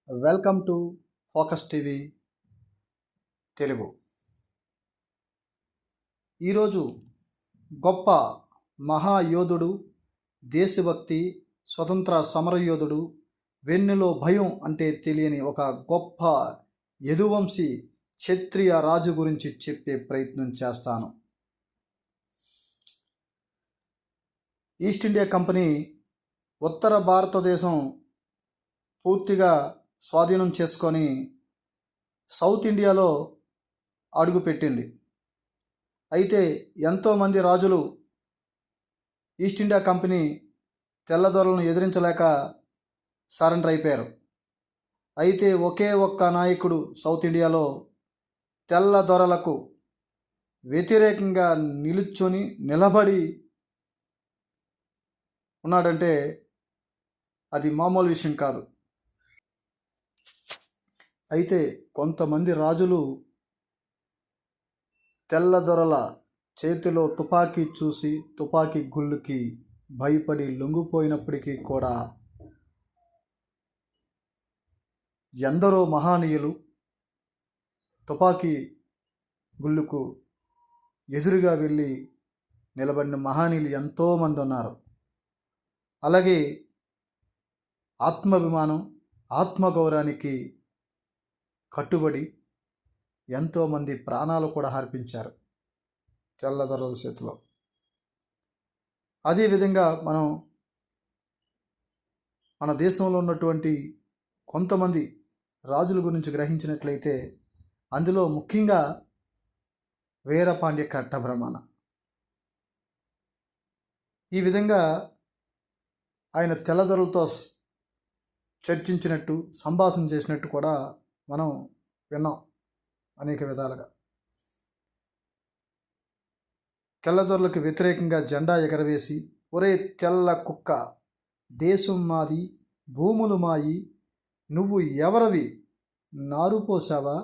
Welcome to focus TV Telugu. ఈరోజు గొప్ప మహాయోధుడు, దేశభక్తి, స్వతంత్ర సమరయోధుడు, వెన్నులో భయం అంటే తెలియని ఒక గొప్ప యదువంశీ క్షత్రియ రాజు గురించి చెప్పే ప్రయత్నం చేస్తాను. ఈస్ట్ ఇండియా కంపెనీ ఉత్తర భారతదేశం పూర్తిగా స్వాధీనం చేసుకొని సౌత్ ఇండియాలో అడుగుపెట్టింది. అయితే ఎంతోమంది రాజులు ఈస్ట్ ఇండియా కంపెనీ తెల్లదొరలను ఎదిరించలేక సరెండర్ అయిపోయారు. అయితే ఒకే ఒక్క నాయకుడు సౌత్ ఇండియాలో తెల్లదొరలకు వ్యతిరేకంగా నిలబడి ఉన్నాడంటే అది మామూలు విషయం కాదు. అయితే కొంతమంది రాజులు తెల్లదొరల చేతిలో తుపాకీ చూసి తుపాకీ గుళ్ళుకి భయపడి లొంగిపోయినప్పటికీ కూడా ఎందరో మహానీయులు తుపాకీ గుళ్ళుకు ఎదురుగా వెళ్ళి నిలబడిన మహానీయులు ఎంతోమంది ఉన్నారు. అలాగే ఆత్మాభిమానం, ఆత్మగౌరవానికి కట్టుబడి ఎంతోమంది ప్రాణాలు కూడా అర్పించారు తెల్లదొరల చేతిలో. అదేవిధంగా మన దేశంలో ఉన్నటువంటి కొంతమంది రాజుల గురించి గ్రహించినట్లయితే అందులో ముఖ్యంగా వీరపాండ్య కట్టబ్రహ్మణ. ఈ విధంగా ఆయన తెల్లదొరలతో చర్చించినట్టు, సంభాషణ చేసినట్టు కూడా మనం విన్నాం అనేక విధాలుగా. తెల్లదొరలకు వ్యతిరేకంగా జెండా ఎగరవేసి, ఒరే తెల్ల కుక్క, దేశం మాది, భూములు మాయి, నువ్వు ఎవరివి, నారు పోసావా,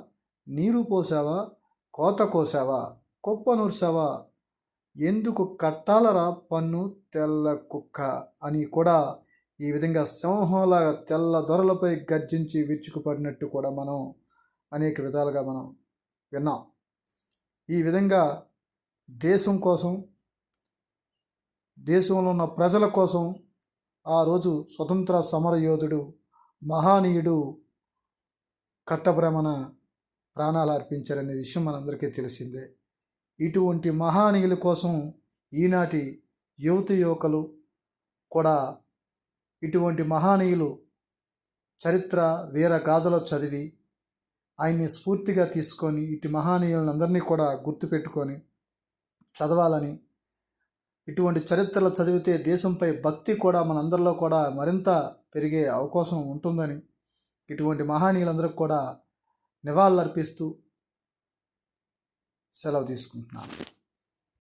నీరు పోసావా, కోత కోసావా, కుప్ప నూర్సావా, ఎందుకు కట్టాలరా పన్ను తెల్ల కుక్క అని కూడా ఈ విధంగా సింహంలాగా తెల్లదొరలపై గర్జించి విరుచుకుపడినట్టు కూడా మనం అనేక విధాలుగా మనం విన్నాం. ఈ విధంగా దేశం కోసం, దేశంలో ఉన్న ప్రజల కోసం ఆ రోజు స్వతంత్ర సమరయోధుడు, మహానీయుడు కట్టబ్రహ్మణ ప్రాణాలు అర్పించారనే విషయం మనందరికీ తెలిసిందే. ఇటువంటి మహానీయుల కోసం ఈనాటి యువకులు కూడా ఇటువంటి మహానీయులు చరిత్ర వీరగాథలో చదివి ఆయన్ని స్ఫూర్తిగా తీసుకొని ఇటు మహానీయులందరినీ కూడా గుర్తుపెట్టుకొని చదవాలని, ఇటువంటి చరిత్రలు చదివితే దేశంపై భక్తి కూడా మనందరిలో కూడా మరింత పెరిగే అవకాశం ఉంటుందని ఇటువంటి మహానీయులందరికీ కూడా నివాళులర్పిస్తూ సెలవు తీసుకుంటున్నాను.